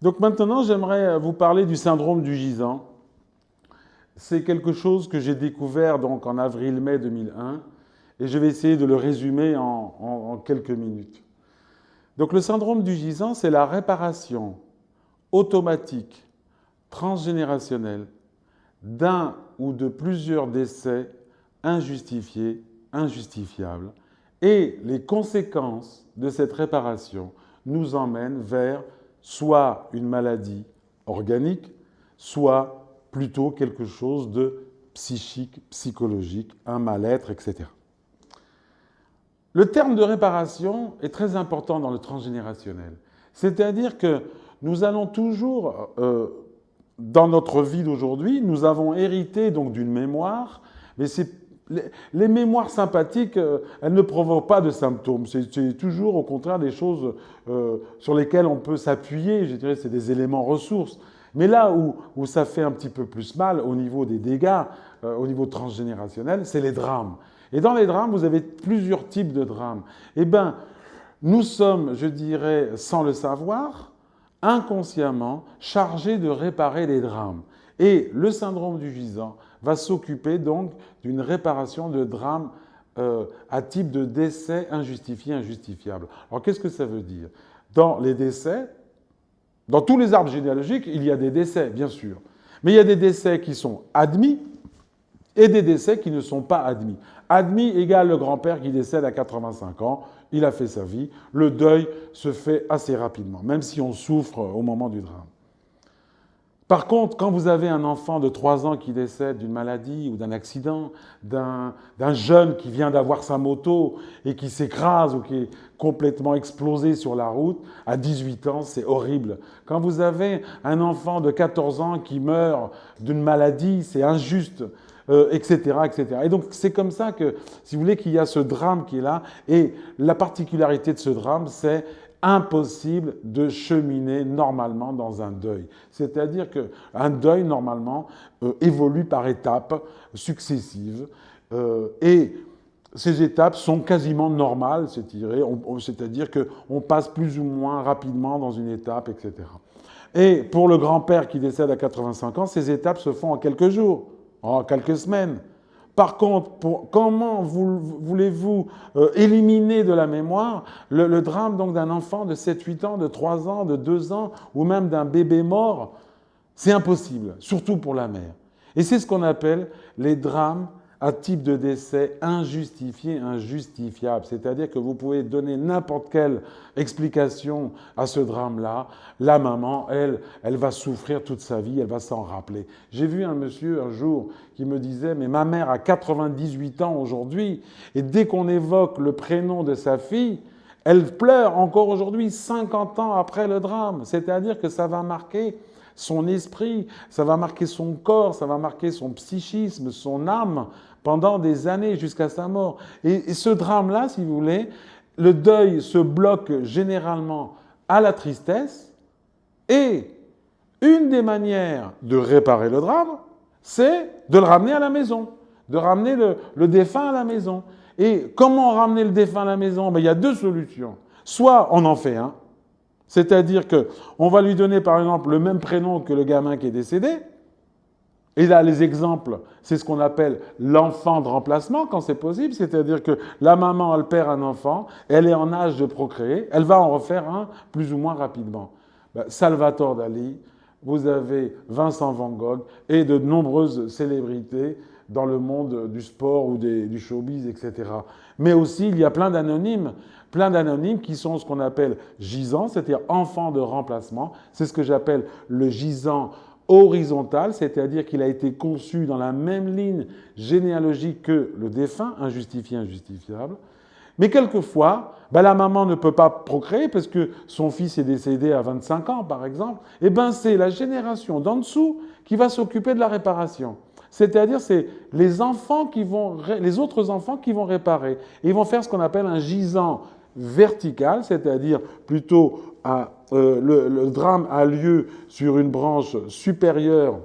Donc maintenant, j'aimerais vous parler du syndrome du gisant. C'est quelque chose que j'ai découvert donc en avril-mai 2001 et je vais essayer de le résumer en quelques minutes. Donc le syndrome du gisant, c'est la réparation automatique, transgénérationnelle, d'un ou de plusieurs décès injustifiés, injustifiables. Et les conséquences de cette réparation nous emmènent vers soit une maladie organique, soit plutôt quelque chose de psychique, psychologique, un mal-être, etc. Le terme de réparation est très important dans le transgénérationnel. C'est-à-dire que nous allons toujours, dans notre vie d'aujourd'hui, nous avons hérité donc d'une mémoire, mais les mémoires sympathiques, elles ne provoquent pas de symptômes. C'est toujours, au contraire, des choses sur lesquelles on peut s'appuyer. Je dirais, c'est des éléments ressources. Mais là où ça fait un petit peu plus mal au niveau des dégâts, au niveau transgénérationnel, c'est les drames. Et dans les drames, vous avez plusieurs types de drames. Eh bien, nous sommes, je dirais, sans le savoir, inconsciemment chargés de réparer les drames. Et le syndrome du gisant va s'occuper donc d'une réparation de drames à type de décès injustifié, injustifiable. Alors qu'est-ce que ça veut dire? Dans les décès, dans tous les arbres généalogiques, il y a des décès, bien sûr. Mais il y a des décès qui sont admis et des décès qui ne sont pas admis. Admis égale le grand-père qui décède à 85 ans, il a fait sa vie, le deuil se fait assez rapidement, même si on souffre au moment du drame. Par contre, quand vous avez un enfant de 3 ans qui décède d'une maladie ou d'un accident, d'un jeune qui vient d'avoir sa moto et qui s'écrase ou qui est complètement explosé sur la route, à 18 ans, c'est horrible. Quand vous avez un enfant de 14 ans qui meurt d'une maladie, c'est injuste, etc., etc. Et donc, c'est comme ça que, si vous voulez, qu'il y a ce drame qui est là. Et la particularité de ce drame, c'est impossible de cheminer normalement dans un deuil. C'est-à-dire qu'un deuil, normalement, évolue par étapes successives. Et ces étapes sont quasiment normales, c'est-à-dire qu'on passe plus ou moins rapidement dans une étape, etc. Et pour le grand-père qui décède à 85 ans, ces étapes se font en quelques jours, en quelques semaines. Par contre, comment voulez-vous éliminer de la mémoire le drame donc d'un enfant de 7-8 ans, de 3 ans, de 2 ans, ou même d'un bébé mort? C'est impossible, surtout pour la mère. Et c'est ce qu'on appelle les drames à type de décès injustifié, injustifiable. C'est-à-dire que vous pouvez donner n'importe quelle explication à ce drame-là. La maman, elle va souffrir toute sa vie, elle va s'en rappeler. J'ai vu un monsieur un jour qui me disait « Mais ma mère a 98 ans aujourd'hui, et dès qu'on évoque le prénom de sa fille, elle pleure encore aujourd'hui, 50 ans après le drame. » C'est-à-dire que ça va marquer son esprit, ça va marquer son corps, ça va marquer son psychisme, son âme, pendant des années jusqu'à sa mort. Et ce drame-là, si vous voulez, le deuil se bloque généralement à la tristesse. Et une des manières de réparer le drame, c'est de le ramener à la maison, de ramener le défunt à la maison. Et comment ramener le défunt à la maison? Ben, il y a 2 solutions. Soit on en fait un, c'est-à-dire qu'on va lui donner par exemple le même prénom que le gamin qui est décédé. Et là, les exemples, c'est ce qu'on appelle l'enfant de remplacement, quand c'est possible. C'est-à-dire que la maman, elle perd un enfant, elle est en âge de procréer, elle va en refaire un plus ou moins rapidement. Ben, Salvatore Dali, vous avez Vincent Van Gogh et de nombreuses célébrités dans le monde du sport ou du showbiz, etc. Mais aussi, il y a plein d'anonymes qui sont ce qu'on appelle gisants, c'est-à-dire enfants de remplacement. C'est ce que j'appelle le gisant horizontal, c'est-à-dire qu'il a été conçu dans la même ligne généalogique que le défunt, injustifié, injustifiable. Mais quelquefois, la maman ne peut pas procréer parce que son fils est décédé à 25 ans, par exemple. Et bien, c'est la génération d'en dessous qui va s'occuper de la réparation. C'est-à-dire, c'est les autres enfants qui vont réparer. Et ils vont faire ce qu'on appelle un gisant vertical, c'est-à-dire plutôt le drame a lieu sur une branche supérieure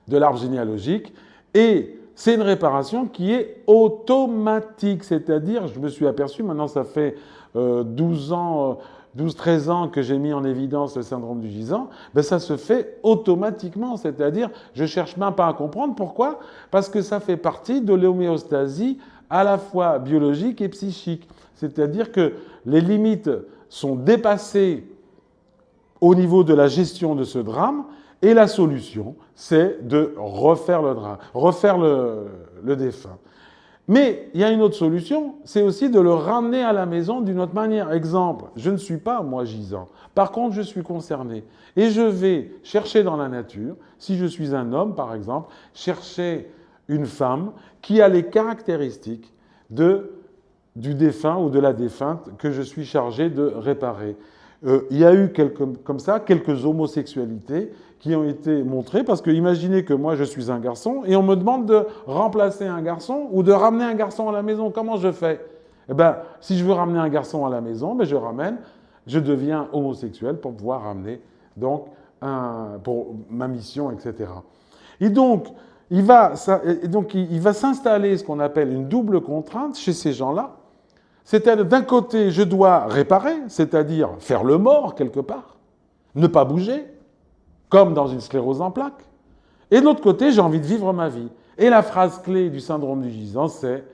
de l'arbre généalogique et c'est une réparation qui est automatique, c'est-à-dire, je me suis aperçu, maintenant ça fait 12 ans 12-13 ans que j'ai mis en évidence le syndrome du gisant, ben ça se fait automatiquement, c'est-à-dire je ne cherche même pas à comprendre. Pourquoi? Parce que ça fait partie de l'homéostasie à la fois biologique et psychique. C'est-à-dire que les limites sont dépassées au niveau de la gestion de ce drame, et la solution, c'est de refaire le drame, refaire le défunt. Mais il y a une autre solution, c'est aussi de le ramener à la maison d'une autre manière. Exemple, je ne suis pas, moi, gisant. Par contre, je suis concerné. Et je vais chercher dans la nature, si je suis un homme, par exemple, chercher une femme qui a les caractéristiques du défunt ou de la défunte que je suis chargé de réparer. Il y a eu comme ça quelques homosexualités qui ont été montrées, parce que imaginez que moi je suis un garçon et on me demande de remplacer un garçon ou de ramener un garçon à la maison. Comment je fais? Eh ben, si je veux ramener un garçon à la maison, ben je deviens homosexuel pour pouvoir ramener donc pour ma mission, etc. Et donc, il va s'installer ce qu'on appelle une double contrainte chez ces gens-là. C'est-à-dire, d'un côté, je dois réparer, c'est-à-dire faire le mort quelque part, ne pas bouger, comme dans une sclérose en plaques. Et de l'autre côté, j'ai envie de vivre ma vie. Et la phrase clé du syndrome du gisant, c'est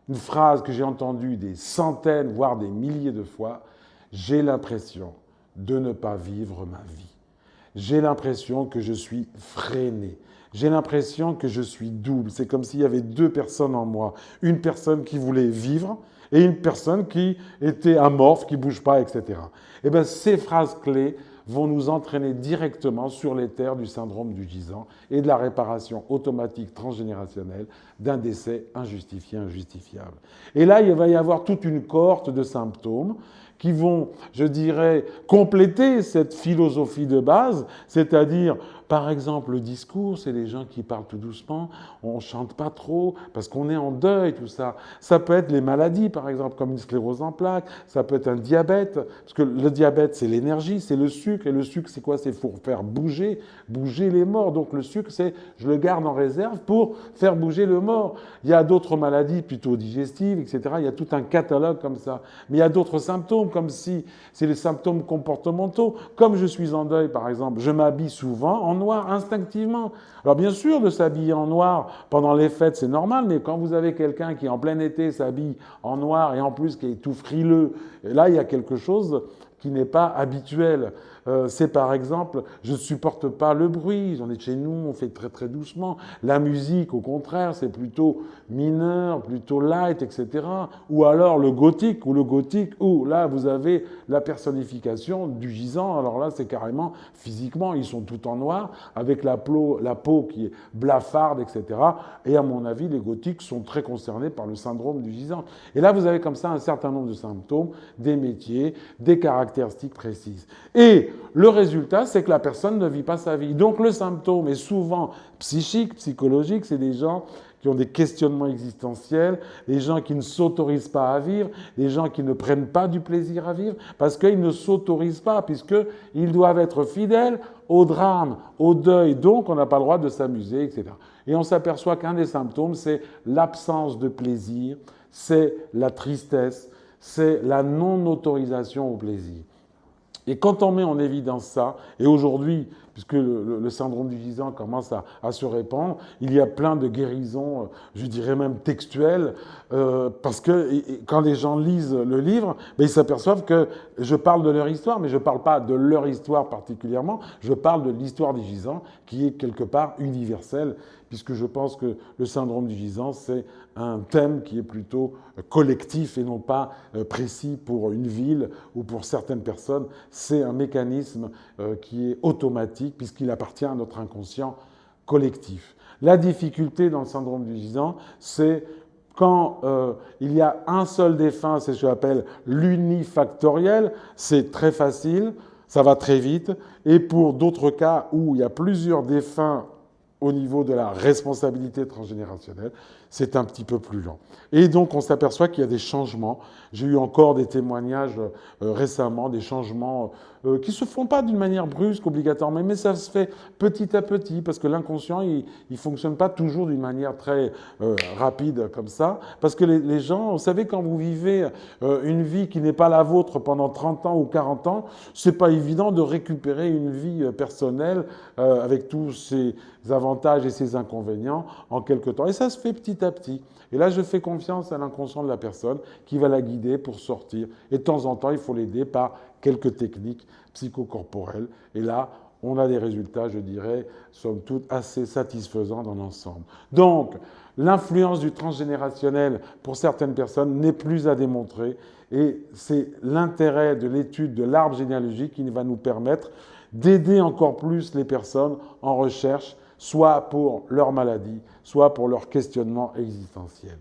une phrase que j'ai entendue des centaines, voire des milliers de fois. J'ai l'impression de ne pas vivre ma vie. J'ai l'impression que je suis freiné. J'ai l'impression que je suis double. C'est comme s'il y avait deux personnes en moi. Une personne qui voulait vivre et une personne qui était amorphe, qui ne bouge pas, etc. Eh bien, ces phrases clés vont nous entraîner directement sur les terres du syndrome du gisant et de la réparation automatique transgénérationnelle d'un décès injustifié, injustifiable. Et là, il va y avoir toute une cohorte de symptômes qui vont, je dirais, compléter cette philosophie de base, c'est-à-dire, par exemple, le discours, c'est les gens qui parlent tout doucement, on ne chante pas trop, parce qu'on est en deuil, tout ça. Ça peut être les maladies, par exemple, comme une sclérose en plaques, ça peut être un diabète, parce que le diabète, c'est l'énergie, c'est le sucre, et le sucre, c'est quoi? C'est pour faire bouger les morts. Donc le sucre, c'est, je le garde en réserve pour faire bouger le mort. Il y a d'autres maladies plutôt digestives, etc. Il y a tout un catalogue comme ça. Mais il y a d'autres symptômes, comme si c'est les symptômes comportementaux. Comme je suis en deuil, par exemple, je m'habille souvent en noir instinctivement. Alors bien sûr, de s'habiller en noir pendant les fêtes, c'est normal, mais quand vous avez quelqu'un qui en plein été s'habille en noir et en plus qui est tout frileux, là, il y a quelque chose qui n'est pas habituel. C'est par exemple, je ne supporte pas le bruit, on est chez nous, on fait très très doucement. La musique, au contraire, c'est plutôt mineur, plutôt light, etc. Ou alors le gothique, où là vous avez la personnification du gisant. Alors là, c'est carrément physiquement, ils sont tout en noir, avec la peau qui est blafarde, etc. Et à mon avis, les gothiques sont très concernés par le syndrome du gisant. Et là, vous avez comme ça un certain nombre de symptômes, des métiers, des caractéristiques précises. Et le résultat, c'est que la personne ne vit pas sa vie. Donc le symptôme est souvent psychique, psychologique, c'est des gens qui ont des questionnements existentiels, des gens qui ne s'autorisent pas à vivre, des gens qui ne prennent pas du plaisir à vivre, parce qu'ils ne s'autorisent pas, puisqu'ils doivent être fidèles au drame, au deuil, donc on n'a pas le droit de s'amuser, etc. Et on s'aperçoit qu'un des symptômes, c'est l'absence de plaisir, c'est la tristesse, c'est la non-autorisation au plaisir. Et quand on met en évidence ça, et aujourd'hui, puisque le syndrome du gisant commence à se répandre, il y a plein de guérisons, je dirais même textuelles, parce que quand les gens lisent le livre, ben, ils s'aperçoivent que je parle de leur histoire, mais je ne parle pas de leur histoire particulièrement, je parle de l'histoire du gisant, qui est quelque part universelle, puisque je pense que le syndrome du gisant, c'est un thème qui est plutôt collectif et non pas précis pour une ville ou pour certaines personnes. C'est un mécanisme qui est automatique puisqu'il appartient à notre inconscient collectif. La difficulté dans le syndrome du gisant, c'est quand il y a un seul défunt, c'est ce que j'appelle l'unifactoriel, c'est très facile, ça va très vite. Et pour d'autres cas où il y a plusieurs défunts au niveau de la responsabilité transgénérationnelle, c'est un petit peu plus lent. Et donc, on s'aperçoit qu'il y a des changements. J'ai eu encore des témoignages récemment, des changements qui ne se font pas d'une manière brusque obligatoirement, mais ça se fait petit à petit, parce que l'inconscient, il ne fonctionne pas toujours d'une manière très rapide comme ça, parce que les gens, vous savez, quand vous vivez une vie qui n'est pas la vôtre pendant 30 ans ou 40 ans, c'est pas évident de récupérer une vie personnelle avec tous ses avantages et ses inconvénients en quelque temps. Et ça se fait petit à petit. Et là, je fais confiance à l'inconscient de la personne qui va la guider pour sortir. Et de temps en temps, il faut l'aider par quelques techniques psychocorporelles. Et là, on a des résultats, je dirais, somme toute, assez satisfaisants dans l'ensemble. Donc, l'influence du transgénérationnel pour certaines personnes n'est plus à démontrer. Et c'est l'intérêt de l'étude de l'arbre généalogique qui va nous permettre d'aider encore plus les personnes en recherche, soit pour leur maladie, soit pour leur questionnement existentiel.